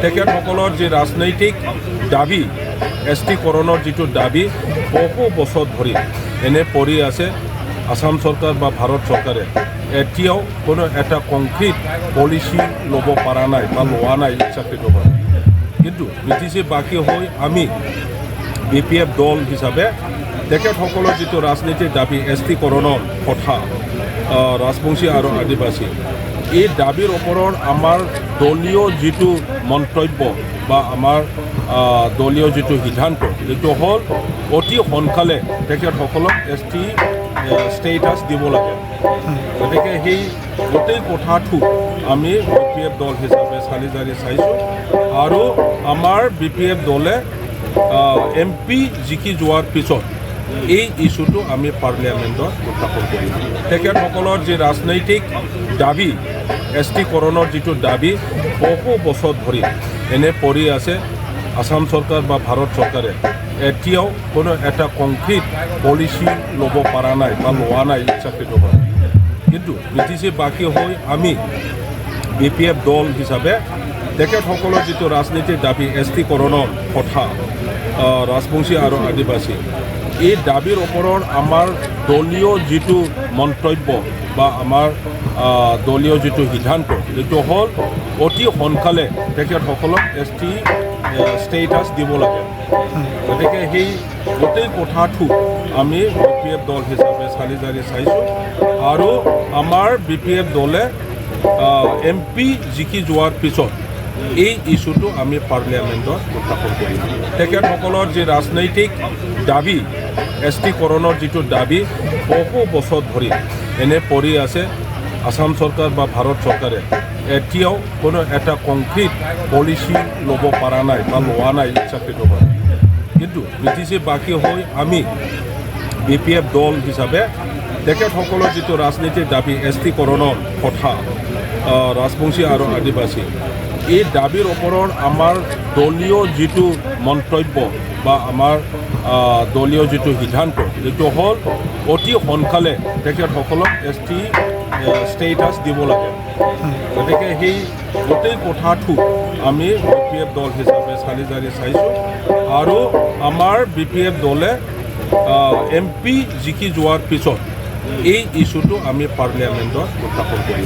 তেখেতসকলৰ যি ৰাজনৈতিক দাবী এছটিকৰণৰ যিটো দাবী বহু বছৰ ধৰি এনে পৰি আছে আসাম চৰকাৰ বা ভাৰত চৰকাৰে এতিয়াও কোনো এটা কংক্ৰিট পলিচি ল'ব পৰা নাই বা লোৱা নাই চাকৰিটোৰ কিন্তু BTC বাকী হৈ আমি BPF দল হিচাপে তেখেতসকলৰ যিটো ৰাজনীতিৰ দাবী এছটিকৰণৰ কথা ৰাজবংশী আৰু আদিবাসী এই দাবীৰ ওপৰত আমাৰ দলীয় যিটো মন্তব্য বা আমাৰ দলীয় যিটো সিদ্ধান্ত এইটো হ'ল অতি সোনকালে তেখেতসকলক ST ষ্টেটাছ দিব লাগে গতিকে সেই গোটেই কথাটো আমি BPF দল হিচাপে চালি জাৰি চাইছোঁ আৰু আমাৰ BPF দলে MP জিকি যোৱাৰ পিছত এই ইস্যুটো আমি পাৰ্লিয়ামেণ্টত উত্থাপন কৰিম তেখেতসকলৰ যি ৰাজনৈতিক দাবী এছটিকৰণৰ যিটো দাবী বহু বছৰ ধৰি এনে পৰি আছে আসাম চৰকাৰ বা ভাৰত চৰকাৰে এতিয়াও কোনো এটা কংক্ৰিট পলিচি ল'ব পৰা নাই বা লোৱা নাই চাকৰিটোৰ কিন্তু BTC বাকী হৈ আমি BPF দল হিচাপে তেখেতসকলৰ যিটো ৰাজনীতিৰ দাবী এছটিকৰণৰ কথা ৰাজবংশী আৰু আদিবাসী এই দাবীৰ ওপৰত আমাৰ দলীয় যিটো মন্তব্য বা আমাৰ দলীয় যিটো সিদ্ধান্ত এইটো হ'ল অতি সোনকালে তেখেতসকলক ST ষ্টেটাছ দিব লাগে গতিকে সেই গোটেই কথাটো আমি BPF দল হিচাপে চালি জাৰি চাইছোঁ আৰু আমাৰ BPF দলে MP জিকি যোৱাৰ পিছত এই ইস্যুটো আমি পাৰ্লিয়ামেণ্টত উত্থাপন কৰিম তেখেতসকলৰ যি ৰাজনৈতিক দাবী এছটিকৰণৰ যিটো দাবী বহু বছৰ ধৰি এনে পৰি আছে আসাম চৰকাৰ বা ভাৰত চৰকাৰে এতিয়াও কোনো এটা কংক্ৰিট পলিচি ল'ব পৰা নাই বা লোৱা নাই চাকৰিটোৰ কিন্তু BTC বাকী হৈ আমি BPF দল হিচাপে তেখেতসকলৰ যিটো ৰাজনীতিৰ দাবী এছটিকৰণৰ কথা ৰাজবংশী আৰু আদিবাসী এই দাবীৰ ওপৰত আমাৰ দলীয় যিটো মন্তব্য বা আমাৰ দলীয় যিটো সিদ্ধান্ত এইটো হ'ল অতি সোনকালে তেখেতসকলক ST ষ্টেটাছ দিব লাগে গতিকে সেই গোটেই কথাটো আমি BPF দল হিচাপে চালি জাৰি চাইছোঁ আৰু আমাৰ BPF দলে MP জিকি যোৱাৰ পিছত এই ইস্যুটো আমি পাৰ্লিয়ামেণ্টত উত্থাপন কৰিম